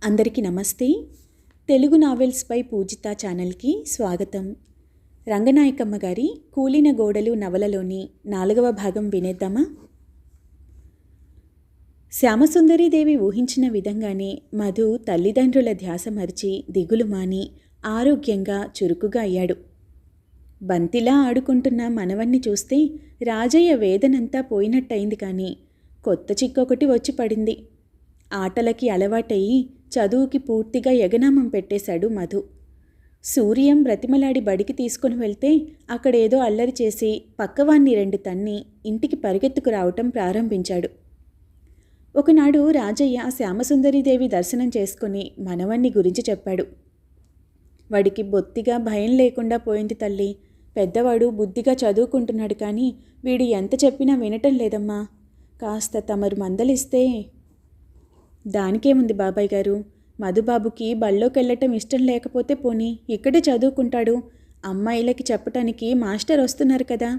అందరికీ నమస్తే. తెలుగు నావెల్స్పై పూజిత ఛానల్కి స్వాగతం. రంగనాయకమ్మ గారి కూలిన గోడలు నవలలోని 4వ భాగం వినేద్దామా? శ్యామసుందరీదేవి ఊహించిన విధంగానే మధు తల్లిదండ్రుల ధ్యాస మరిచి దిగులు మాని ఆరోగ్యంగా చురుకుగా అయ్యాడు. బంతిలా ఆడుకుంటున్న మనవన్ని చూస్తే రాజయ్య వేదనంతా పోయినట్టయింది. కానీ కొత్త చిక్కొకటి వచ్చి పడింది. ఆటలకి అలవాటయ్యి చదువుకి పూర్తిగా ఎగనామం పెట్టేశాడు మధు. సూర్యం బ్రతిమలాడి బడికి తీసుకుని వెళ్తే అక్కడేదో అల్లరి చేసి పక్కవాన్ని 2 తన్ని ఇంటికి పరిగెత్తుకు రావటం ప్రారంభించాడు. ఒకనాడు రాజయ్య శ్యామసుందరీదేవి దర్శనం చేసుకుని మనవన్ని గురించి చెప్పాడు. వాడికి బొత్తిగా భయం లేకుండా పోయింది తల్లి. పెద్దవాడు బుద్ధిగా చదువుకుంటున్నాడు, కానీ వీడు ఎంత చెప్పినా వినటం లేదమ్మా. కాస్త తమరు మందలిస్తే. దానికేముంది బాబాయ్ గారు, మధుబాబుకి బళ్ళోకెళ్ళటం ఇష్టం లేకపోతే పోనీ ఇక్కడే చదువుకుంటాడు. అమ్మాయిలకి చెప్పటానికి మాస్టర్ వస్తున్నారు కదా.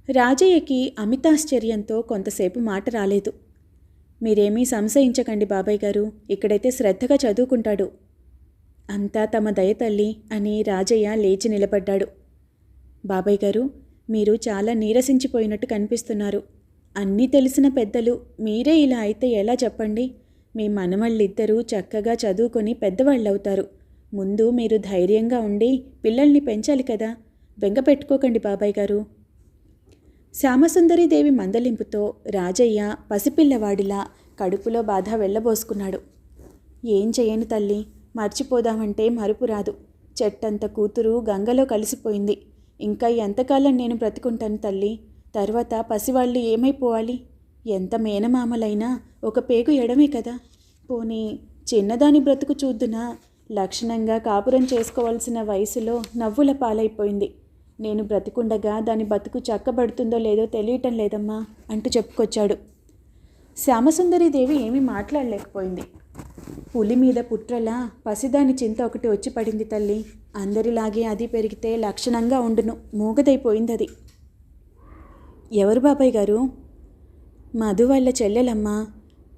రాజయ్యకి అమితాశ్చర్యంతో కొంతసేపు మాట రాలేదు. మీరేమీ సంశయించకండి బాబాయ్ గారు, ఇక్కడైతే శ్రద్ధగా చదువుకుంటాడు. అంతా తమ దయ తల్లి అని రాజయ్య లేచి నిలబడ్డాడు. బాబాయ్ గారు, మీరు చాలా నీరసించిపోయినట్టు కనిపిస్తున్నారు. అన్నీ తెలిసిన పెద్దలు మీరే ఇలా అయితే ఎలా చెప్పండి? మీ మనమళ్ళిద్దరూ చక్కగా చదువుకొని పెద్దవాళ్ళవుతారు. ముందు మీరు ధైర్యంగా ఉండి పిల్లల్ని పెంచాలి కదా. బెంగ పెట్టుకోకండి బాబాయ్ గారు. శ్యామసుందరీదేవి మందలింపుతో రాజయ్య పసిపిల్లవాడిలా కడుపులో బాధ వెళ్ళబోసుకున్నాడు. ఏం చేయను తల్లి, మర్చిపోదామంటే మరుపు రాదు. చెట్టంత కూతురు గంగలో కలిసిపోయింది. ఇంకా ఎంతకాలం నేను బ్రతుకుంటాను తల్లి? తర్వాత పసివాళ్ళు ఏమైపోవాలి? ఎంత మేనమామలైనా ఒక పేగు ఎడమే కదా. పోనీ చిన్నదాని బ్రతుకు చూద్దునా? లక్షణంగా కాపురం చేసుకోవాల్సిన వయసులో నవ్వుల పాలైపోయింది. నేను బ్రతికుండగా దాని బతుకు చక్కబడుతుందో లేదో తెలియటం లేదమ్మా అంటూ చెప్పుకొచ్చాడు. శ్యామసుందరీదేవి ఏమీ మాట్లాడలేకపోయింది. పులి మీద పుట్రలా పసిదాని చింత ఒకటి వచ్చి పడింది తల్లి. అందరిలాగే అది పెరిగితే లక్షణంగా ఉండును. మూగదైపోయింది అది. ఎవరు బాబాయ్ గారు? మధు వాళ్ళ చెల్లెలమ్మా.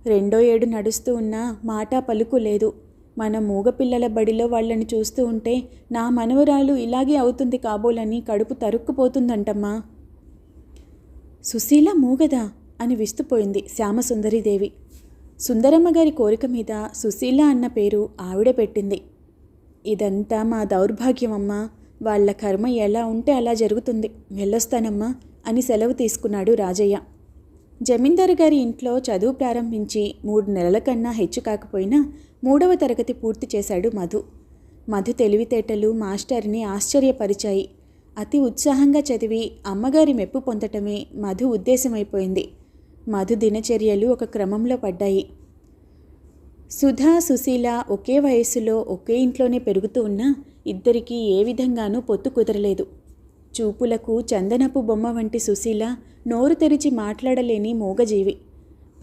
2వ ఏడు నడుస్తూ ఉన్నా మాట పలుకు లేదు. మన మూగపిల్లల బడిలో వాళ్ళని చూస్తూ ఉంటే నా మనవరాలు ఇలాగే అవుతుంది కాబోలని కడుపు తరుక్కుపోతుందంటమ్మా. సుశీల మూగదా అని విస్తుపోయింది శ్యామసుందరీదేవి. సుందరమ్మ గారి కోరిక మీద సుశీల అన్న పేరు ఆవిడే పెట్టింది. ఇదంతా మా దౌర్భాగ్యమమ్మా. వాళ్ళ కర్మ ఎలా ఉంటే అలా జరుగుతుంది. వెళ్ళొస్తానమ్మా అని సెలవు తీసుకున్నాడు రాజయ్య. జమీందారు గారి ఇంట్లో చదువు ప్రారంభించి 3 నెలల కన్నా హెచ్చు కాకపోయినా 3వ తరగతి పూర్తి చేశాడు మధు. మధు తెలివితేటలు మాస్టర్ని ఆశ్చర్యపరిచాయి. అతి ఉత్సాహంగా చదివి అమ్మగారి మెప్పు పొందటమే మధు ఉద్దేశమైపోయింది. మధు దినచర్యలు ఒక క్రమంలో పడ్డాయి. సుధా సుశీల ఒకే వయస్సులో ఒకే ఇంట్లోనే పెరుగుతూ ఉన్నా ఇద్దరికీ ఏ విధంగానూ పొత్తు కుదరలేదు. చూపులకు చందనపు బొమ్మ వంటి సుశీల నోరు తెరిచి మాట్లాడలేని మూగజీవి.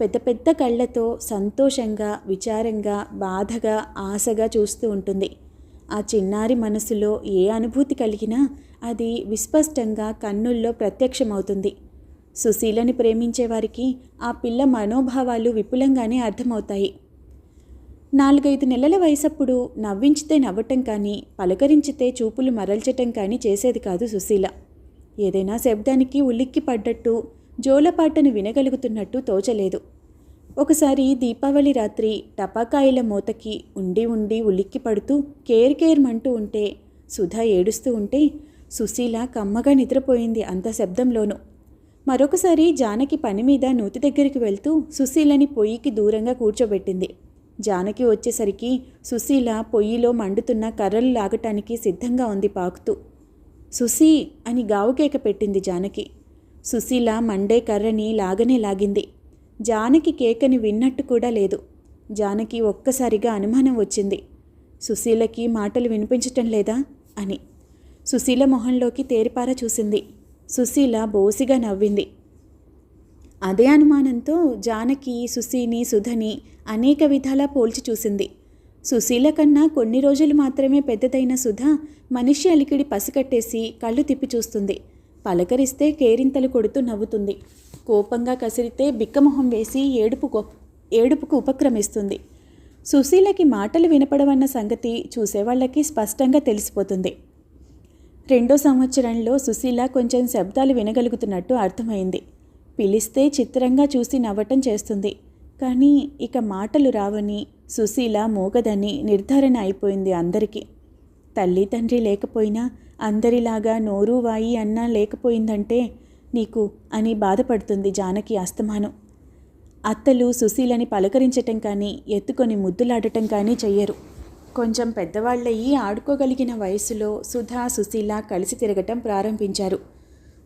పెద్ద పెద్ద కళ్ళతో సంతోషంగా, విచారంగా, బాధగా, ఆశగా చూస్తూ ఉంటుంది. ఆ చిన్నారి మనసులో ఏ అనుభూతి కలిగినా అది విస్పష్టంగా కన్నుల్లో ప్రత్యక్షమవుతుంది. సుశీలని ప్రేమించేవారికి ఆ పిల్ల మనోభావాలు విపులంగానే అర్థమవుతాయి. 4-5 నెలల వయసప్పుడు నవ్వించితే నవ్వటం కానీ, పలకరించితే చూపులు మరల్చటం కానీ చేసేది కాదు సుశీల. ఏదైనా శబ్దానికి ఉలిక్కి పడ్డట్టు, జోలపాటను వినగలుగుతున్నట్టు తోచలేదు. ఒకసారి దీపావళి రాత్రి టపాకాయల మూతకి ఉండి ఉండి ఉలిక్కి పడుతూ కేర్మంటూ ఉంటే, సుధా ఏడుస్తూ ఉంటే సుశీల కమ్మగా నిద్రపోయింది అంత శబ్దంలోనూ. మరొకసారి జానకి పని మీద నూతి దగ్గరికి వెళ్తూ సుశీలని పొయ్యికి దూరంగా కూర్చోబెట్టింది. జానకి వచ్చేసరికి సుశీల పొయ్యిలో మండుతున్న కర్రలు లాగటానికి సిద్ధంగా ఉంది పాకుతూ. సుశీ అని గావుకేక పెట్టింది జానకి. సుశీల మండే కర్రని లాగనే లాగింది. జానకి కేకని విన్నట్టు కూడా లేదు. జానకి ఒక్కసారిగా అనుమానం వచ్చింది. సుశీలకి మాటలు వినిపించటం లేదా అని. సుశీల మొహంలోకి తేరిపార చూసింది. సుశీల బోసిగా నవ్వింది. అదే అనుమానంతో జానకి సుశీని, సుధని అనేక విధాలా పోల్చి చూసింది. సుశీల కన్నా కొన్ని రోజులు మాత్రమే పెద్దదైన సుధ మనిషి అలికిడి పసికట్టేసి కళ్ళు తిప్పి చూస్తుంది. పలకరిస్తే కేరింతలు కొడుతూ నవ్వుతుంది. కోపంగా కసిరితే బిక్కమొహం వేసి ఏడుపుకు ఉపక్రమిస్తుంది. సుశీలకి మాటలు వినపడవన్న సంగతి చూసేవాళ్ళకి స్పష్టంగా తెలిసిపోతుంది. 2వ సంవత్సరంలో సుశీల కొంచెం శబ్దాలు వినగలుగుతున్నట్టు అర్థమైంది. పిలిస్తే చిత్రంగా చూసి నవ్వటం చేస్తుంది. కానీ ఇక మాటలు రావని, సుశీల మూగదని నిర్ధారణ అయిపోయింది అందరికీ. తల్లి తండ్రి లేకపోయినా అందరిలాగా నోరు వాయి అన్నా లేకపోయిందంటే నీకు అని బాధపడుతుంది జానకి అస్తమానం. అత్తలు సుశీలని పలకరించటం కానీ ఎత్తుకొని ముద్దులాడటం కానీ చెయ్యరు. కొంచెం పెద్దవాళ్ళయి ఆడుకోగలిగిన వయసులో సుధా సుశీల కలిసి తిరగటం ప్రారంభించారు.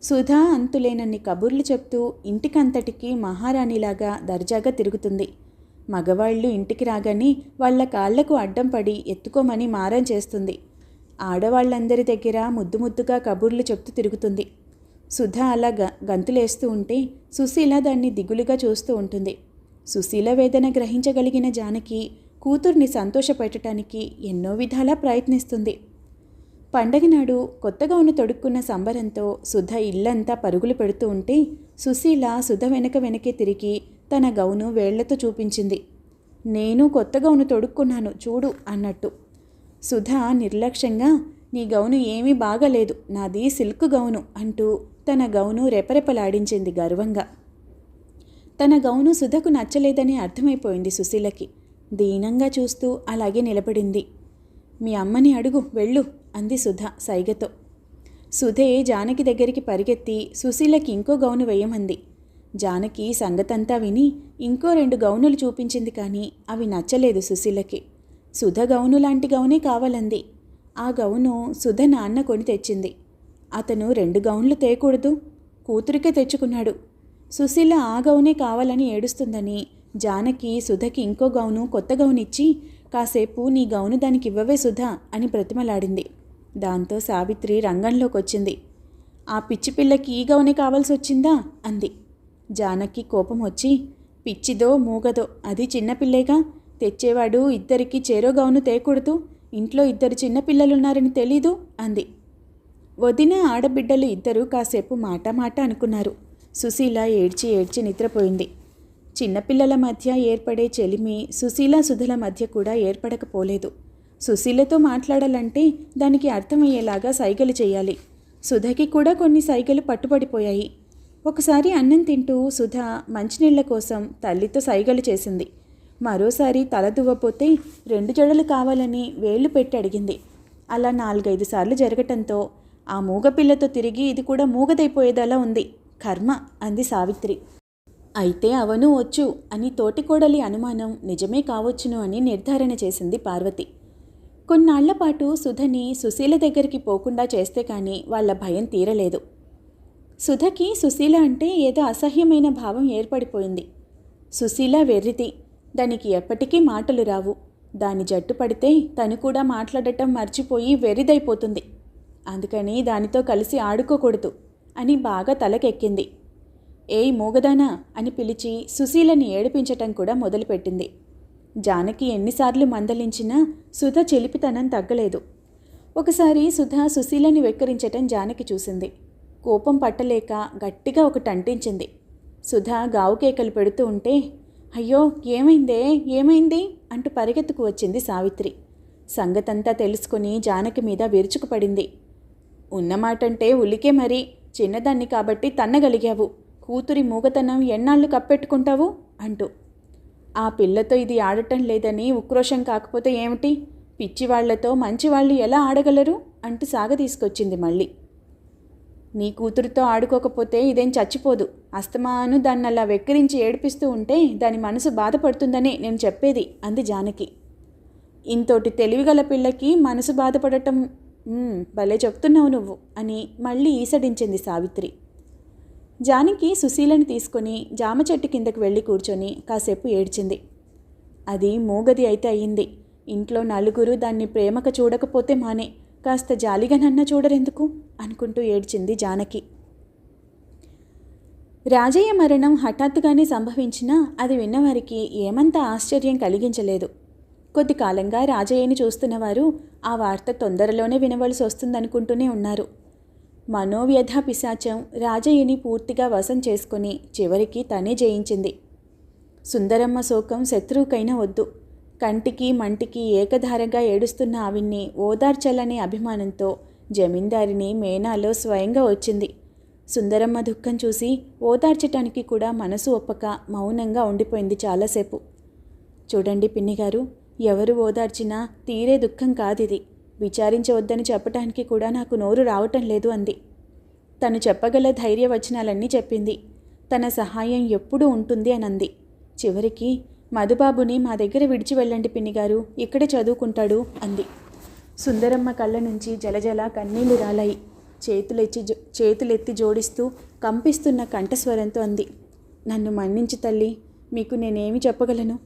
సుధా అంతులేనన్ని కబుర్లు చెప్తూ ఇంటికంతటికి మహారాణిలాగా దర్జాగా తిరుగుతుంది. మగవాళ్ళు ఇంటికి రాగానే వాళ్ళ కాళ్లకు అడ్డం పడి ఎత్తుకోమని మారం చేస్తుంది. ఆడవాళ్ళందరి దగ్గర ముద్దు ముద్దుగా కబుర్లు చెప్తూ తిరుగుతుంది. సుధా అలా గంతులేస్తూ ఉంటే సుశీల దాన్ని దిగులుగా చూస్తూ ఉంటుంది. సుశీల వేదన గ్రహించగలిగిన జానకి కూతుర్ని సంతోషపెట్టడానికి ఎన్నో విధాలా ప్రయత్నిస్తుంది. పండగ నాడు కొత్త గౌను తొడుక్కున్న సంబరంతో సుధ ఇల్లంతా పరుగులు పెడుతూ ఉంటే సుశీల సుధ వెనకే తిరిగి తన గౌను వేళ్లతో చూపించింది. నేను కొత్త గౌను తొడుక్కున్నాను చూడు అన్నట్టు. సుధ నిర్లక్ష్యంగా నీ గౌను ఏమీ బాగలేదు, నాది సిల్క్ గౌను అంటూ తన గౌను రెపరెపలాడించింది గర్వంగా. తన గౌను సుధకు నచ్చలేదని అర్థమైపోయింది సుశీలకి. దీనంగా చూస్తూ అలాగే నిలబడింది. మీ అమ్మని అడుగు వెళ్ళు అంది సుధ సైగతో. సుధే జానకి దగ్గరికి పరిగెత్తి సుశీలకి ఇంకో గౌను వేయమంది. జానకి సంగతంతా విని ఇంకో 2 గౌనులు చూపించింది. కానీ అవి నచ్చలేదు సుశీలకి. సుధ గౌను లాంటి గౌనే కావాలంది. ఆ గౌను సుధ నాన్న కొని తెచ్చింది. అతను 2 గౌన్లు తేకూడదు, కూతురికే తెచ్చుకున్నాడు. సుశీల ఆ గౌనే కావాలని ఏడుస్తుందని జానకి సుధకి ఇంకో గౌను కొత్త గౌను ఇచ్చి కాసేపు నీ గౌను దానికి ఇవ్వవే సుధ అని బ్రతిమలాడింది. దాంతో సావిత్రి రంగంలోకి వచ్చింది. ఆ పిచ్చి పిల్లకి ఈ గౌనే కావాల్సి వచ్చిందా అంది. జానకి కోపం వచ్చి పిచ్చిదో మూగదో అది చిన్నపిల్లేగా, తెచ్చేవాడు ఇద్దరికి చేరో గౌను తేకూడదు, ఇంట్లో 2 చిన్నపిల్లలున్నారని తెలీదు అంది. వదిన ఆడబిడ్డలు ఇద్దరూ కాసేపు మాట అనుకున్నారు. సుశీల ఏడ్చి నిద్రపోయింది. చిన్నపిల్లల మధ్య ఏర్పడే చెలిమి సుశీల సుధల మధ్య కూడా ఏర్పడకపోలేదు. సుశీలతో మాట్లాడాలంటే దానికి అర్థమయ్యేలాగా సైగలు చేయాలి. సుధకి కూడా కొన్ని సైగలు పట్టుబడిపోయాయి. ఒకసారి అన్నం తింటూ సుధ మంచినీళ్ల కోసం తల్లితో సైగలు చేసింది. మరోసారి తల దువ్వపోతే 2 జడలు కావాలని వేళ్లు పెట్టి అడిగింది. అలా 4-5 సార్లు జరగటంతో ఆ మూగపిల్లతో తిరిగి ఇది కూడా మూగదైపోయేదలా ఉంది, కర్మ అంది సావిత్రి. అయితే అవను వచ్చు అని తోటికోడలి అనుమానం నిజమే కావచ్చును అని నిర్ధారణ చేసింది పార్వతి. కొన్నాళ్లపాటు సుధని సుశీల దగ్గరికి పోకుండా చేస్తే కానీ వాళ్ల భయం తీరలేదు. సుధకి సుశీల అంటే ఏదో అసహ్యమైన భావం ఏర్పడిపోయింది. సుశీల వెర్రితి, దానికి ఎప్పటికీ మాటలు రావు. దాని జట్టు పడితే తను కూడా మాట్లాడటం మర్చిపోయి వెర్రిదైపోతుంది. అందుకని దానితో కలిసి ఆడుకోకూడదు అని బాగా తలకెక్కింది. ఏయ్ మూగదానా అని పిలిచి సుశీలని ఏడిపించటం కూడా మొదలుపెట్టింది. జానకి ఎన్నిసార్లు మందలించినా సుధ చెలిపితనం తగ్గలేదు. ఒకసారి సుధ సుశీలని వెక్కిరించటం జానకి చూసింది. కోపం పట్టలేక గట్టిగా ఒకటంటించింది. సుధ గావు కేకలు పెడుతూ ఉంటే అయ్యో ఏమైంది అంటూ పరిగెత్తుకు వచ్చింది సావిత్రి. సంగతంతా తెలుసుకుని జానకి మీద విరుచుకుపడింది. ఉన్నమాటంటే ఉలికే మరి, చిన్నదాన్ని కాబట్టి తన్నగలిగావు, కూతురి మూగతనం ఎన్నాళ్ళు కప్పెట్టుకుంటావు అంటూ. ఆ పిల్లతో ఇది ఆడటం లేదని ఉక్రోషం కాకపోతే ఏమిటి, పిచ్చివాళ్లతో మంచివాళ్ళు ఎలా ఆడగలరు అంటూ సాగ తీసుకొచ్చింది మళ్ళీ. నీ కూతురితో ఆడుకోకపోతే ఇదేం చచ్చిపోదు, అస్తమాను దాన్నలా వెక్కిరించి ఏడిపిస్తూ ఉంటే దాని మనసు బాధపడుతుందని నేను చెప్పేది అంది జానకి. ఇంతోటి తెలివిగల పిల్లకి మనసు బాధపడటం భలే చెప్తున్నావు నువ్వు అని మళ్ళీ ఈసడించింది సావిత్రి. జానకి సుశీలని తీసుకొని జామ చెట్టు కిందకు వెళ్ళి కూర్చొని కాసేపు ఏడ్చింది. అది మూగది అయితే అయ్యింది. ఇంట్లో నలుగురు దాన్ని ప్రేమగా చూడకపోతే మానే, కాస్త జాలిగా నన్న చూడరెందుకు అనుకుంటూ ఏడ్చింది జానకి. రాజయ్య మరణం హఠాత్తుగానే సంభవించినా అది విన్నవారికి ఏమంత ఆశ్చర్యం కలిగించలేదు. కొద్ది కాలంగా రాజయ్యని చూస్తున్నవారు ఆ వార్త తొందరలోనే వినవలసి వస్తుందనుకుంటూనే ఉన్నారు. మనోవ్యధ పిశాచం రాజయ్యని పూర్తిగా వశం చేసుకుని చివరికి తనే జయించింది. సుందరమ్మ శోకం శత్రువుకైనా వద్దు, కంటికి మంటికి ఏకధారగా ఏడుస్తున్న ఆవిడ్ని ఓదార్చాలనే అభిమానంతో జమీందారిని మేనాలో స్వయంగా వచ్చింది. సుందరమ్మ దుఃఖం చూసి ఓదార్చటానికి కూడా మనసు ఒప్పక మౌనంగా ఉండిపోయింది చాలాసేపు. చూడండి పిన్నిగారు, ఎవరు ఓదార్చినా తీరే దుఃఖం కాదిది. విచారించవద్దని చెప్పటానికి కూడా నాకు నోరు రావటం లేదు అంది. తను చెప్పగల ధైర్యవచనాలన్నీ చెప్పింది. తన సహాయం ఎప్పుడూ ఉంటుంది అని అంది. చివరికి మధుబాబుని మా దగ్గర విడిచి వెళ్ళండి పిన్నిగారు, ఇక్కడే చదువుకుంటాడు అంది. సుందరమ్మ కళ్ళ నుంచి జలజల కన్నీళ్లు రాలాయి. చేతులెత్తి జోడిస్తూ కంపిస్తున్న కంఠస్వరంతో అంది, నన్ను మన్నించు తల్లి, మీకు నేనేమి చెప్పగలను?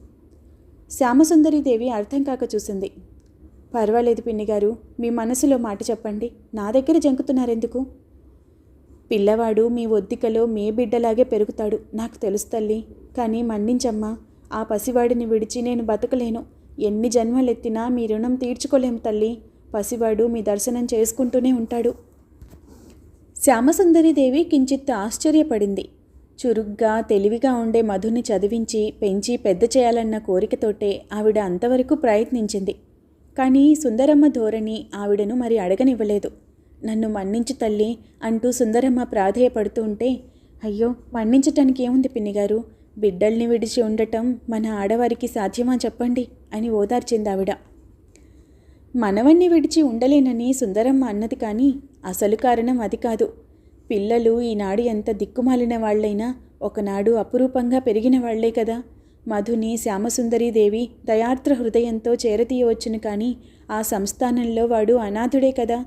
శ్యామసుందరీదేవి అర్థం కాక చూసింది. పర్వాలేదు పిన్నిగారు, మీ మనసులో మాట చెప్పండి, నా దగ్గర జంకుతున్నారెందుకు? పిల్లవాడు మీ ఒద్దికలో మీ బిడ్డలాగే పెరుగుతాడు, నాకు తెలుసు తల్లి. కానీ మన్నించమ్మా, ఆ పసివాడిని విడిచి నేను బతకలేను. ఎన్ని జన్మలెత్తినా మీ రుణం తీర్చుకోలేము తల్లి. పసివాడు మీ దర్శనం చేసుకుంటూనే ఉంటాడు. శ్యామసుందరీదేవి కించిత్ ఆశ్చర్యపడింది. చురుగ్గా తెలివిగా ఉండే మధుని చదివించి పెంచి పెద్ద చేయాలన్న కోరికతోటే ఆవిడ అంతవరకు ప్రయత్నించింది. కానీ సుందరమ్మ ధోరణి ఆవిడను మరి అడగనివ్వలేదు. నన్ను మన్నించు తల్లి అంటూ సుందరమ్మ ప్రాధేయపడుతూ ఉంటే, అయ్యో మన్నించటానికి ఏముంది పిన్నిగారు, బిడ్డల్ని విడిచి ఉండటం మన ఆడవారికి సాధ్యమా చెప్పండి అని ఓదార్చింది ఆవిడ. మనవన్ని విడిచి ఉండలేనని సుందరమ్మ అన్నది, కానీ అసలు కారణం అది కాదు. పిల్లలు ఈనాడు ఎంత దిక్కుమాలిన వాళ్లైనా ఒకనాడు అపురూపంగా పెరిగిన వాళ్లే కదా. మధుని శ్యామసుందరీదేవి దయార్ద్ర హృదయంతో చేరతీయవచ్చును, కానీ ఆ సంస్థానంలో వాడు అనాథుడే కదా.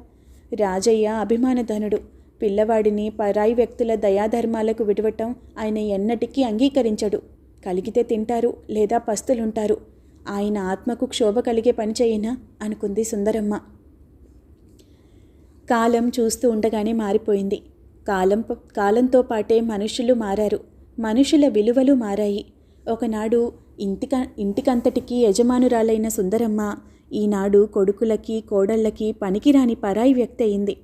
రాజయ్య అభిమానధనుడు. పిల్లవాడిని పరాయి వ్యక్తుల దయాధర్మాలకు విడవటం ఆయన ఎన్నటికీ అంగీకరించడు. కలిగితే తింటారు, లేదా పస్తులుంటారు. ఆయన ఆత్మకు క్షోభ కలిగే పని చేయనా అనుకుంది సుందరమ్మ. కాలం చూస్తూ ఉండగానే మారిపోయింది. కాలంతో పాటే మనుషులు మారారు. మనుషుల విలువలు మారాయి. ఒకనాడు ఇంటికంతటికీ యజమానురాలైన సుందరమ్మ ఈనాడు కొడుకులకి కోడళ్ళకి పనికిరాని పరాయి వ్యక్తి అయింది.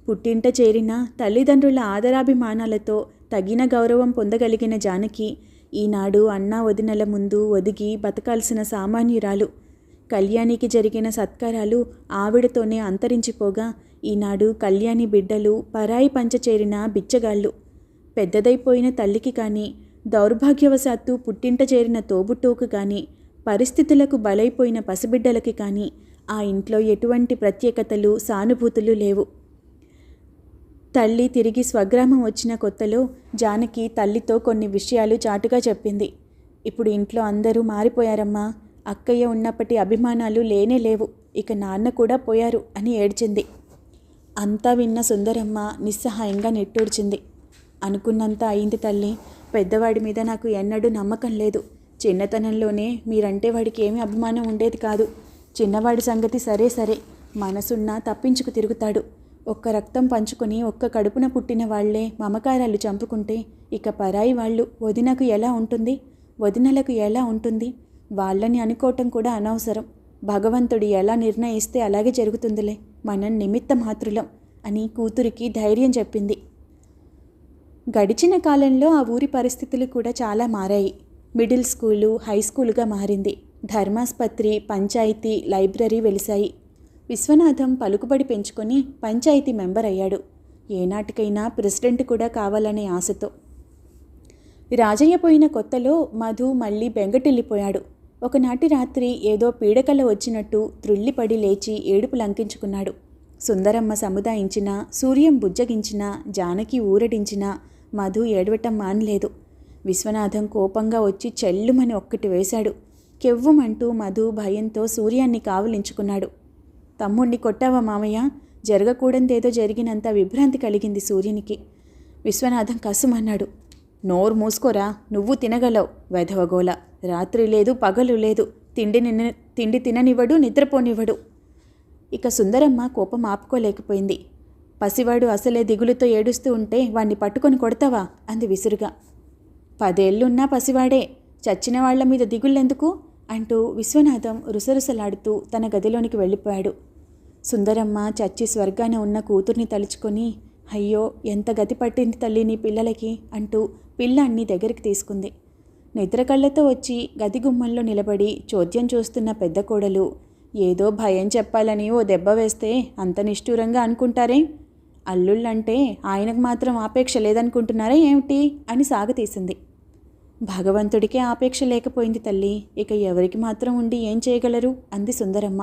పుట్టింట చేరిన తల్లిదండ్రుల ఆదరాభిమానాలతో తగిన గౌరవం పొందగలిగిన జానకి ఈనాడు అన్నా వదినల ముందు ఒదిగి బతకాల్సిన సామాన్యురాలు. కళ్యాణికి జరిగిన సత్కారాలు ఆవిడతోనే అంతరించిపోగా ఈనాడు కళ్యాణి బిడ్డలు పరాయి పంచ చేరిన బిచ్చగాళ్ళు. పెద్దదైపోయిన తల్లికి కానీ, దౌర్భాగ్యవశాత్తు పుట్టింట చేరిన తోబుట్టువుకు కానీ, పరిస్థితులకు బలైపోయిన పసిబిడ్డలకి కానీ ఆ ఇంట్లో ఎటువంటి ప్రత్యేకతలు సానుభూతులు లేవు. తల్లి తిరిగి స్వగ్రామం వచ్చిన కొత్తలో జానకి తల్లితో కొన్ని విషయాలు చాటుగా చెప్పింది. ఇప్పుడు ఇంట్లో అందరూ మారిపోయారమ్మా. అక్కయ్య ఉన్నప్పటి అభిమానాలు లేనే లేవు. ఇక నాన్న కూడా పోయారు అని ఏడ్చింది. అంతా విన్న సుందరమ్మ నిస్సహాయంగా నిట్టూర్చింది. అనుకున్నంత అయింది తల్లి. పెద్దవాడి మీద నాకు ఎన్నడూ నమ్మకం లేదు. చిన్నతనంలోనే మీరంటే వాడికి ఏమీ అభిమానం ఉండేది కాదు. చిన్నవాడి సంగతి సరే సరే, మనసున్నా తప్పించుకు తిరుగుతాడు. ఒక్క రక్తం పంచుకొని ఒక్క కడుపున పుట్టిన వాళ్లే మమకారాలు చంపుకుంటే ఇక పరాయి వాళ్ళు వదినకు ఎలా ఉంటుంది, వదినలకు ఎలా ఉంటుంది? వాళ్ళని అనుకోవటం కూడా అనవసరం. భగవంతుడు ఎలా నిర్ణయిస్తే అలాగే జరుగుతుందిలే, మనం నిమిత్త మాత్రులం అని కూతురికి ధైర్యం చెప్పింది. గడిచిన కాలంలో ఆ ఊరి పరిస్థితులు కూడా చాలా మారాయి. మిడిల్ స్కూలు హై స్కూలుగా మారింది. ధర్మాస్పత్రి, పంచాయతీ, లైబ్రరీ వెలిశాయి. విశ్వనాథం పలుకుబడి పెంచుకొని పంచాయతీ మెంబర్ అయ్యాడు. ఏనాటికైనా ప్రెసిడెంట్ కూడా కావాలనే ఆశతో. రాజయ్య పోయిన కొత్తలో మధు మళ్ళీ బెంగటిల్లిపోయాడు. ఒకనాటి రాత్రి ఏదో పీడకల వచ్చినట్టు త్రుళ్ళిపడి లేచి ఏడుపు లంకించుకున్నాడు. సుందరమ్మ సముదాయించినా, సూర్యం బుజ్జగించినా, జానకి ఊరడించినా మధు ఏడవటం మానలేదు. విశ్వనాథం కోపంగా వచ్చి చెల్లుమని ఒక్కటి వేశాడు. కెవ్వుమంటూ మధు భయంతో సూర్యాన్ని కావలించుకున్నాడు. తమ్ముణ్ణి కొట్టావా మామయ్య? జరగకూడదేదో జరిగినంత విభ్రాంతి కలిగింది సూర్యునికి. విశ్వనాథం కసుమన్నాడు. నోరు మూసుకోరా, నువ్వు తినగలవు వెధవగోల. రాత్రి లేదు పగలు లేదు, తిండి తిననివ్వడు, నిద్రపోనివ్వడు. ఇక సుందరమ్మ కోపం ఆపుకోలేకపోయింది. పసివాడు అసలే దిగులుతో ఏడుస్తూ ఉంటే వాణ్ణి పట్టుకొని కొడతావా అంది విసురుగా. 10 ఏళ్లున్నా పసివాడే, చచ్చిన వాళ్ల మీద దిగుళ్ళెందుకు అంటూ విశ్వనాథం రుసరుసలాడుతూ తన గదిలోనికి వెళ్ళిపోయాడు. సుందరమ్మ చచ్చి స్వర్గాన ఉన్న కూతుర్ని తలుచుకొని, అయ్యో ఎంత గతి పట్టింది తల్లి నీ పిల్లలకి అంటూ పిల్లాన్ని దగ్గరికి తీసుకుంది. నిద్ర కళ్ళతో వచ్చి గది గుమ్మంలో నిలబడి చోద్యం చూస్తున్న పెద్ద కోడలు ఏదో భయం చెప్పాలని ఓ దెబ్బ వేస్తే అంత నిష్ఠూరంగా అనుకుంటారే? అల్లుళ్ళంటే ఆయనకు మాత్రం ఆపేక్ష లేదనుకుంటున్నారా ఏమిటి అని సాగతీసింది. భగవంతుడికే ఆపేక్ష లేకపోయింది తల్లి, ఇక ఎవరికి మాత్రం ఉండి ఏం చేయగలరు అంది సుందరమ్మ.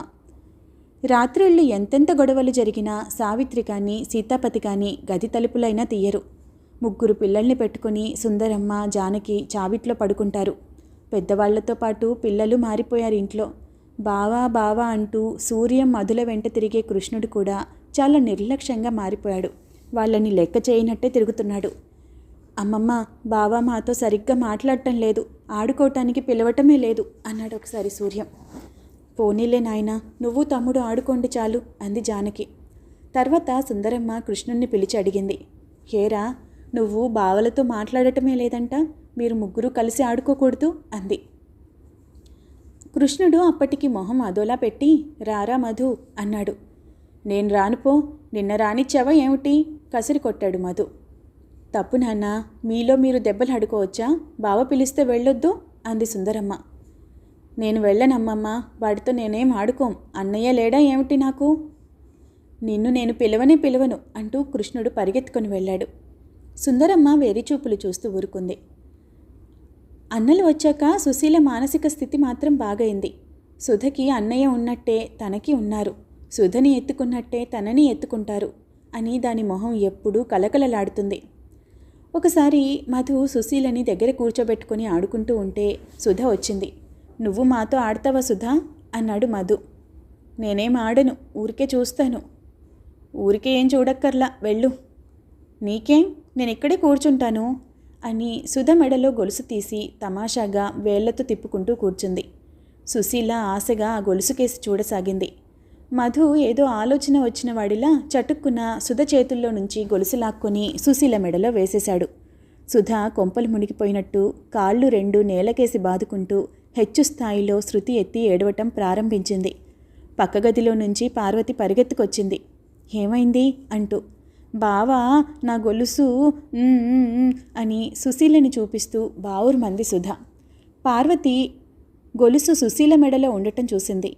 రాత్రిళ్ళు ఎంతెంత గొడవలు జరిగినా సావిత్రి కానీ సీతాపతి కానీ గది తలుపులైనా తీయరు. 3 పిల్లల్ని పెట్టుకుని సుందరమ్మ జానకి చావిట్లో పడుకుంటారు. పెద్దవాళ్లతో పాటు పిల్లలు మారిపోయారు ఇంట్లో. బావా బావా అంటూ సూర్యం మధుల వెంట తిరిగే కృష్ణుడు కూడా చాలా నిర్లక్ష్యంగా మారిపోయాడు. వాళ్ళని లెక్క చేయనట్టే తిరుగుతున్నాడు. అమ్మమ్మ, బావా మాతో సరిగ్గా మాట్లాడటం లేదు, ఆడుకోవటానికి పిలవటమే లేదు అన్నాడు ఒకసారి సూర్యం. పోనీలే నాయనా, నువ్వు తమ్ముడు ఆడుకోండి చాలు అంది జానకి. తర్వాత సుందరమ్మ కృష్ణుణ్ణి పిలిచి అడిగింది, హేరా, నువ్వు బావలతో మాట్లాడటమే లేదంట, మీరు 3 కలిసి ఆడుకోకూడదు అంది. కృష్ణుడు అప్పటికి మొహం అదోలా పెట్టి రారా మధు అన్నాడు. నేను రానుపో, నిన్న రానిచ్చావా ఏమిటి కసిరి కొట్టాడు మధు. తప్పు నాన్న, మీలో మీరు దెబ్బలు ఆడుకోవచ్చా, బావ పిలిస్తే వెళ్ళొద్దు అంది సుందరమ్మ. నేను వెళ్ళనమ్మమ్మ, వాడితో నేనేం ఆడుకోం, అన్నయ్య లేడా ఏమిటి నాకు? నిన్ను నేను పిలవను అంటూ కృష్ణుడు పరిగెత్తుకొని వెళ్ళాడు. సుందరమ్మ వెరిచూపులు చూస్తూ ఊరుకుంది. అన్నలు వచ్చాక సుశీల మానసిక స్థితి మాత్రం బాగైంది. సుధకి అన్నయ్య ఉన్నట్టే తనకి ఉన్నారు, సుధని ఎత్తుకున్నట్టే తనని ఎత్తుకుంటారు అని దాని మొహం ఎప్పుడూ కలకలలాడుతుంది. ఒకసారి మధు సుశీలని దగ్గర కూర్చోబెట్టుకొని ఆడుకుంటూ ఉంటే సుధ వచ్చింది. నువ్వు మాతో ఆడతావా సుధా అన్నాడు మధు. నేనేం ఆడను, ఊరికే చూస్తాను. ఊరికే ఏం చూడక్కర్లా, వెళ్ళు. నీకేం, నేను ఇక్కడే కూర్చుంటాను అని సుధ మెడలో గొలుసు తీసి తమాషాగా వేళ్లతో తిప్పుకుంటూ కూర్చుంది. సుశీల ఆశగా ఆ గొలుసు కేసి చూడసాగింది. మధు ఏదో ఆలోచన వచ్చిన వాడిలా చటుక్కున సుధ చేతుల్లో నుంచి గొలుసు లాక్కొని సుశీల మెడలో వేసేశాడు. సుధ కొంపలు మునిగిపోయినట్టు కాళ్ళు 2 నేలకేసి బాదుకుంటూ హెచ్చు స్థాయిలో శృతి ఎత్తి ఏడవటం ప్రారంభించింది. పక్కగదిలో నుంచి పార్వతి పరిగెత్తుకొచ్చింది. ఏమైంది అంటూ. బావా, నా గొలుసు అని సుశీలని చూపిస్తూ బావురుమంది సుధ. పార్వతి గొలుసు సుశీల మెడలో ఉండటం చూసింది.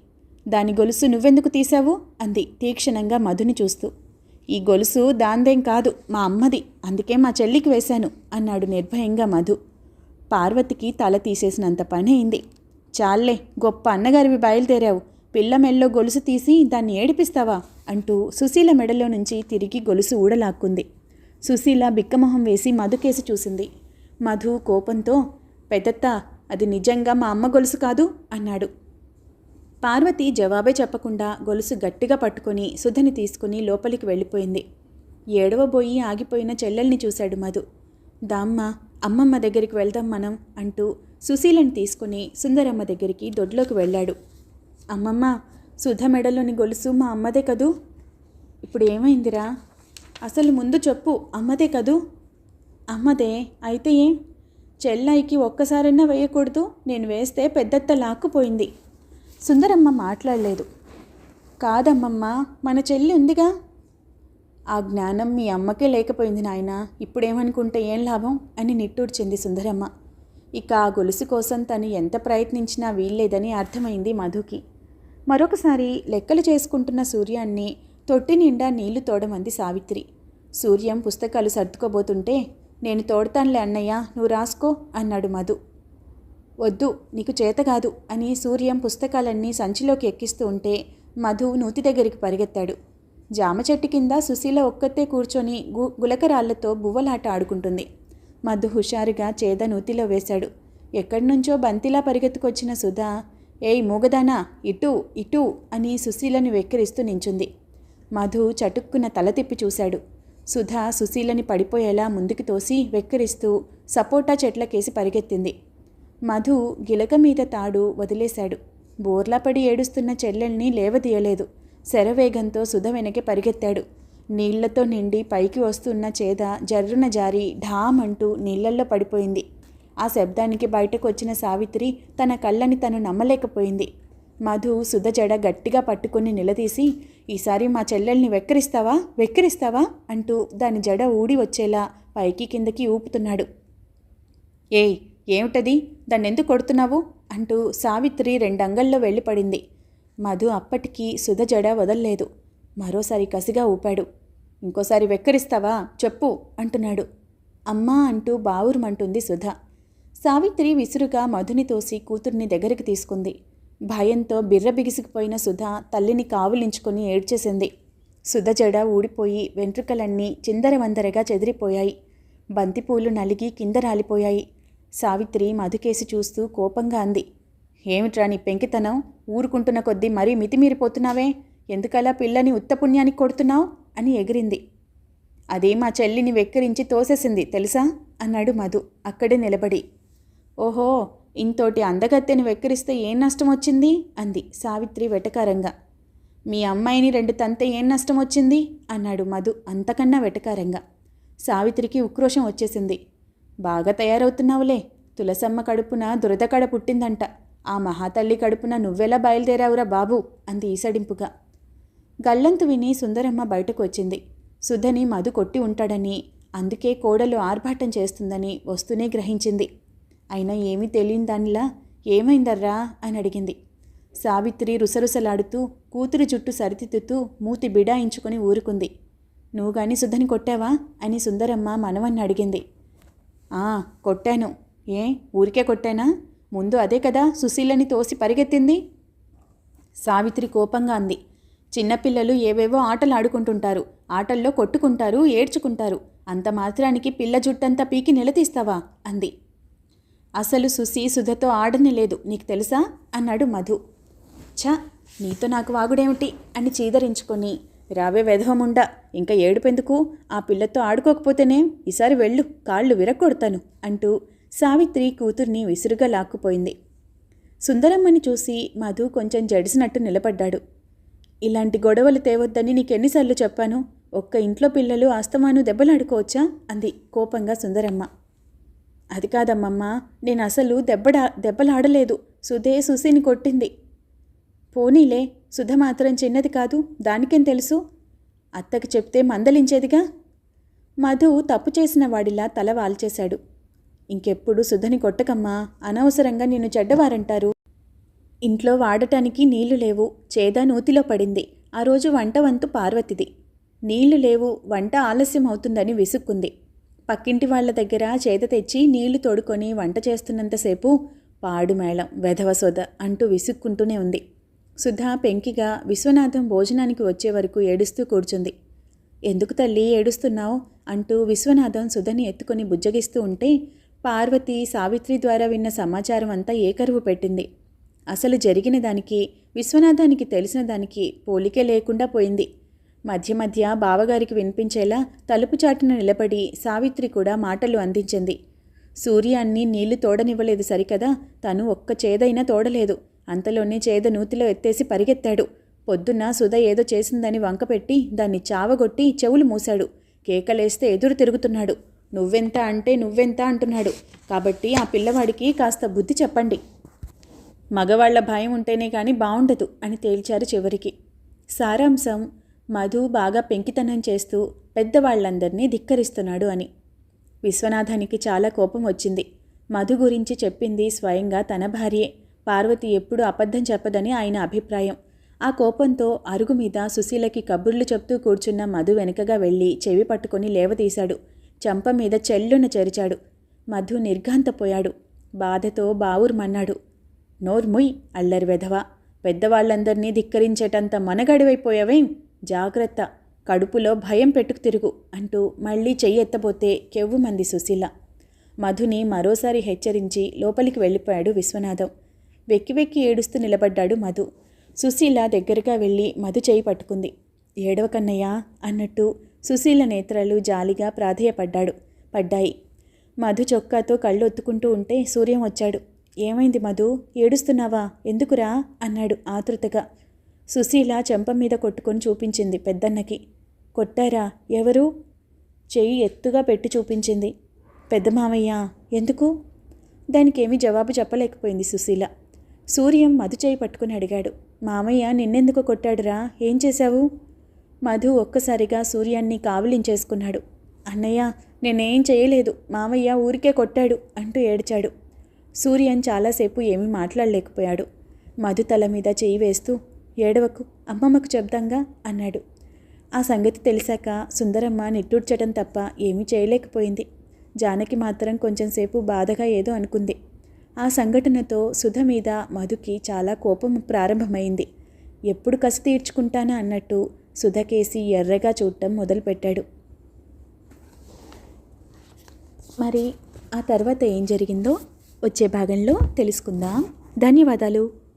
దాని గొలుసు నువ్వెందుకు తీశావు అంది తీక్షణంగా మధుని చూస్తూ. ఈ గొలుసు దాందేం కాదు, మా అమ్మది, అందుకే మా చెల్లికి వేశాను అన్నాడు నిర్భయంగా మధు. పార్వతికి తల తీసేసినంత పని అయింది. చాల్లే, గొప్ప అన్నగారివి బయలుదేరావు, పిల్ల మెల్లో గొలుసు తీసి దాన్ని ఏడిపిస్తావా అంటూ సుశీల మెడలో నుంచి తిరిగి గొలుసు ఊడలాక్కుంది. సుశీల బిక్కమొహం వేసి మధుకేసి చూసింది. మధు కోపంతో, పెద్దత్త, అది నిజంగా మా అమ్మ గొలుసు కాదు అన్నాడు. పార్వతి జవాబే చెప్పకుండా గొలుసు గట్టిగా పట్టుకొని సుధని తీసుకుని లోపలికి వెళ్ళిపోయింది. ఏడవబోయి ఆగిపోయిన చెల్లెల్ని చూశాడు మధు. దామ్మ, అమ్మమ్మ దగ్గరికి వెళ్దాం మనం అంటూ సుశీలని తీసుకుని సుందరమ్మ దగ్గరికి దొడ్లోకి వెళ్ళాడు. అమ్మమ్మ, సుధ మెడలోని గొలుసు మా అమ్మదే కదూ? ఇప్పుడు ఏమైందిరా? అసలు ముందు చెప్పు, అమ్మదే కదూ? అమ్మదే అయితే ఏం? చెల్లైకి ఒక్కసారైనా వేయకూడదు, నేను వేస్తే పెద్దత్త లాక్కుపోయింది. సుందరమ్మ మాట్లాడలేదు. కాదమ్మమ్మ, మన చెల్లి ఉందిగా. ఆ జ్ఞానం మీ అమ్మకే లేకపోయింది నాయన, ఇప్పుడేమనుకుంటే ఏం లాభం అని నిట్టూర్చింది సుందరమ్మ. ఇక ఆ గొలుసు కోసం తను ఎంత ప్రయత్నించినా వీల్లేదని అర్థమైంది మధుకి. మరొకసారి లెక్కలు చేసుకుంటున్న సూర్యాన్ని తొట్టి నిండా నీళ్లు తోడమంది సావిత్రి. సూర్యం పుస్తకాలు సర్దుకోబోతుంటే, నేను తోడతానులే అన్నయ్య, నువ్వు రాసుకో అన్నాడు మధు. వద్దు, నీకు చేత కాదు అని సూర్యం పుస్తకాలన్నీ సంచిలోకి ఎక్కిస్తూ ఉంటే మధు నూతి దగ్గరికి పరిగెత్తాడు. జామ చెట్టు కింద సుశీల ఒక్కతే కూర్చొని గులకరాళ్లతో బువ్వలాట ఆడుకుంటుంది. మధు హుషారుగా చేద నూతిలో వేశాడు. ఎక్కడి నుంచో బంతిలా పరిగెత్తుకొచ్చిన సుధా, ఏయ్ మూగదానా, ఇటు ఇటు అని సుశీలని వెక్కిరిస్తూ నించుంది. మధు చటుక్కున తల తిప్పి చూశాడు. సుధ సుశీలని పడిపోయేలా ముందుకు తోసి వెక్కిరిస్తూ సపోటా చెట్లకేసి పరిగెత్తింది. మధు గిలక మీద తాడు వదిలేశాడు. బోర్లా పడి ఏడుస్తున్న చెల్లెల్ని లేవదీయలేదు. శరవేగంతో సుధ వెనకే పరిగెత్తాడు. నీళ్లతో నిండి పైకి వస్తున్న చేద జర్రున జారి ఢామంటూ నీళ్లల్లో పడిపోయింది. ఆ శబ్దానికి బయటకు వచ్చిన సావిత్రి తన కళ్ళని తను నమ్మలేకపోయింది. మధు సుధ జడ గట్టిగా పట్టుకుని నిలదీసి, ఈసారి మా చెల్లెల్ని వెక్కిరిస్తావా అంటూ దాని జడ ఊడి వచ్చేలా పైకి కిందకి ఊపుతున్నాడు. ఏయ్, ఏమిటది? దాన్నెందుకు కొడుతున్నావు అంటూ సావిత్రి రెండంగల్లో వెళ్ళిపడింది. మధు అప్పటికీ సుధ జడ వదల్లేదు. మరోసారి కసిగా ఊపాడు. ఇంకోసారి వెక్కరిస్తావా చెప్పు అంటున్నాడు. అమ్మా అంటూ బావురుమంటుంది సుధ. సావిత్రి విసురుగా మధుని తోసి కూతుర్ని దగ్గరికి తీసుకుంది. భయంతో బిర్ర బిగిసిపోయిన సుధ తల్లిని కావులించుకొని ఏడ్చేసింది. సుధ జడ ఊడిపోయి వెంట్రుకలన్నీ చిందరవందరగా చెదిరిపోయాయి. బంతిపూలు నలిగి కింద రాలిపోయాయి. సావిత్రి మధుకేసి చూస్తూ కోపంగా అంది. ఏమిట్రా నీ పెంకితనం? ఊరుకుంటున్న కొద్దీ మరీ మితిమీరిపోతున్నావే, ఎందుకలా పిల్లని ఉత్తపుణ్యానికి కొడుతున్నావు అని ఎగిరింది. అదే మా చెల్లిని వెక్కిరించి తోసేసింది తెలుసా అన్నాడు మధు అక్కడే నిలబడి. ఓహో, ఇంతోటి అందగత్తెని వెక్కిరిస్తే ఏం నష్టం వచ్చింది అంది సావిత్రి వెటకారంగా. మీ అమ్మాయిని రెండు తంతే ఏం నష్టం వచ్చింది అన్నాడు మధు అంతకన్నా వెటకారంగా. సావిత్రికి ఉక్రోషం వచ్చేసింది. బాగా తయారవుతున్నావులే, తులసమ్మ కడుపున దురదకడ పుట్టిందంట, ఆ మహాతల్లి కడుపున నువ్వెలా బయలుదేరావురా బాబు అంది ఈసడింపుగా. గల్లంతు విని సుందరమ్మ బయటకు వచ్చింది. సుధని మధు కొట్టి ఉంటాడని, అందుకే కోడలు ఆర్భాటం చేస్తుందని వస్తూనే గ్రహించింది. అయినా ఏమీ తెలియని దానిలా ఏమైందర్రా అని అడిగింది. సావిత్రి రుసరుసలాడుతూ కూతురు జుట్టు సరిదిద్దుతూ మూతి బిడాయించుకొని ఊరుకుంది. నువ్వు గాని సుధని కొట్టావా అని సుందరమ్మ మనవన్ని అడిగింది. కొట్టాను. ఏ ఊరికే కొట్టానా? ముందు అదే కదా సుశీలని తోసి పరిగెత్తింది. సావిత్రి కోపంగా అంది. చిన్నపిల్లలు ఏవేవో ఆటలు ఆడుకుంటుంటారు, ఆటల్లో కొట్టుకుంటారు, ఏడ్చుకుంటారు, అంత మాత్రానికి పిల్ల జుట్టంతా పీకి నిలదీస్తావా అంది. అసలు సుశీ సుధతో ఆడనే లేదు, నీకు తెలుసా అన్నాడు మధు. ఛ, నీతో నాకు వాగుడేమిటి అని చీదరించుకొని, రావే వెధవముండా, ఇంకా ఏడుపెందుకు, ఆ పిల్లతో ఆడుకోకపోతేనే, ఈసారి వెళ్ళు, కాళ్ళు విరక్కొడతాను అంటూ సావిత్రి కూతుర్ని విసురుగా లాక్కుపోయింది. సుందరమ్మని చూసి మధు కొంచెం జడిసినట్టు నిలబడ్డాడు. ఇలాంటి గొడవలు తేవద్దని నీకెన్నిసార్లు చెప్పాను? ఒక్క ఇంట్లో పిల్లలు అస్తమాను దెబ్బలాడుకోవచ్చా అంది కోపంగా సుందరమ్మ. అది కాదమ్మమ్మ, నేను అసలు దెబ్బలాడలేదు, సుధే సుశీని కొట్టింది. పోనీలే, సుధ మాత్రం చిన్నది కాదు, దానికేం తెలుసు? అత్తకి చెప్తే మందలించేదిగా. మధు తప్పు చేసిన వాడిలా తల వాల్చేశాడు. ఇంకెప్పుడు సుధని కొట్టకమ్మా, అనవసరంగా నిన్ను చెడ్డవారంటారు. ఇంట్లో వాడటానికి నీళ్లు లేవు, చేద నూతిలో పడింది. ఆ రోజు వంట వంతు పార్వతిది. నీళ్లు లేవు, వంట ఆలస్యం అవుతుందని విసుక్కుంది. పక్కింటి వాళ్ల దగ్గర చేద తెచ్చి నీళ్లు తోడుకొని వంట చేస్తున్నంతసేపు పాడు మేళం, వెధవ సొద అంటూ విసుక్కుంటూనే ఉంది. సుధా పెంకిగా విశ్వనాథం భోజనానికి వచ్చే వరకు ఏడుస్తూ కూర్చుంది. ఎందుకు తల్లి ఏడుస్తున్నావు అంటూ విశ్వనాథం సుధని ఎత్తుకొని బుజ్జగిస్తూ ఉంటే పార్వతి సావిత్రి ద్వారా విన్న సమాచారం అంతా ఏకరువు పెట్టింది. అసలు జరిగిన దానికి విశ్వనాథానికి తెలిసిన దానికి పోలికే లేకుండా పోయింది. మధ్య మధ్య బావగారికి వినిపించేలా తలుపు చాటున నిలబడి సావిత్రి కూడా మాటలు అందించింది. సూర్యాన్ని నీళ్లు తోడనివ్వలేదు సరికదా, తను ఒక్క చేదైనా తోడలేదు. అంతలోనే చేద నూతిలో ఎత్తేసి పరిగెత్తాడు. పొద్దున్న సుధ ఏదో చేసిందని వంకపెట్టి దాన్ని చావగొట్టి చెవులు మూశాడు. కేకలేస్తే ఎదురు తిరుగుతున్నాడు. నువ్వెంత అంటే నువ్వెంత అంటున్నాడు. కాబట్టి ఆ పిల్లవాడికి కాస్త బుద్ధి చెప్పండి. మగవాళ్ల భయం ఉంటేనే కానీ బాగుండదు అని తేల్చారు చివరికి. సారాంశం, మధు బాగా పెంకితనం చేస్తూ పెద్దవాళ్లందరినీ ధిక్కరిస్తున్నాడు అని. విశ్వనాథానికి చాలా కోపం వచ్చింది. మధు గురించి చెప్పింది స్వయంగా తన భార్యే. పార్వతి ఎప్పుడూ అబద్ధం చెప్పదని ఆయన అభిప్రాయం. ఆ కోపంతో అరుగు మీద సుశీలకి కబుర్లు చెప్తూ కూర్చున్న మధు వెనుకగా వెళ్ళి చెవి పట్టుకొని లేవతీశాడు. చంప మీద చెల్లున చెరిచాడు. మధు నిర్ఘాంతపోయాడు. బాధతో బావురుమన్నాడు. నోర్ముయ్ అల్లరి వెధవ, పెద్దవాళ్లందరినీ ధిక్కరించేటంత మనగడివైపోయావేం? జాగ్రత్త, కడుపులో భయం పెట్టుకు తిరుగు అంటూ మళ్లీ చెయ్యి ఎత్తబోతే కెవ్వుమంది సుశీల. మధుని మరోసారి హెచ్చరించి లోపలికి వెళ్ళిపోయాడు విశ్వనాథం. వెక్కి వెక్కి ఏడుస్తూ నిలబడ్డాడు మధు. సుశీల దగ్గరగా వెళ్ళి మధు చేయి పట్టుకుంది. ఏడవకన్నయ్యా అన్నట్టు సుశీల నేత్రాలు జాలిగా పడ్డాయి. మధు చొక్కాతో కళ్ళు ఒత్తుకుంటూ ఉంటే సూర్యం వచ్చాడు. ఏమైంది మధు, ఏడుస్తున్నావా? ఎందుకురా అన్నాడు ఆతృతగా. సుశీల చెంప మీద కొట్టుకొని చూపించింది పెద్దన్నకి. కొట్టారా? ఎవరు? చెయ్యి ఎత్తుగా పెట్టి చూపించింది. పెద్ద మామయ్య. ఎందుకు? దానికేమీ జవాబు చెప్పలేకపోయింది సుశీల. సూర్యం మధు చేయి పట్టుకుని అడిగాడు. మామయ్య నిన్నెందుకు కొట్టాడురా? ఏం చేశావు? మధు ఒక్కసారిగా సూర్యాన్ని కావిలించేసుకున్నాడు. అన్నయ్య, నేనేం చేయలేదు, మామయ్య ఊరికే కొట్టాడు అంటూ ఏడ్చాడు. సూర్యన్ చాలాసేపు ఏమీ మాట్లాడలేకపోయాడు. మధు తల మీద చేయి వేస్తూ, ఏడవకు, అమ్మమ్మకు చెప్దాంగా అన్నాడు. ఆ సంగతి తెలిసాక సుందరమ్మ నిట్టూర్చటం తప్ప ఏమీ చేయలేకపోయింది. జానకి మాత్రం కొంచెంసేపు బాధగా ఏదో అనుకుంది. ఆ సంఘటనతో సుధ మీద మధుకి చాలా కోపం ప్రారంభమైంది. ఎప్పుడు కసి తీర్చుకుంటానా అన్నట్టు సుధకేసి ఎర్రగా చూడటం మొదలుపెట్టాడు. మరి ఆ తర్వాత ఏం జరిగిందో వచ్చే భాగంలో తెలుసుకుందాం. ధన్యవాదాలు.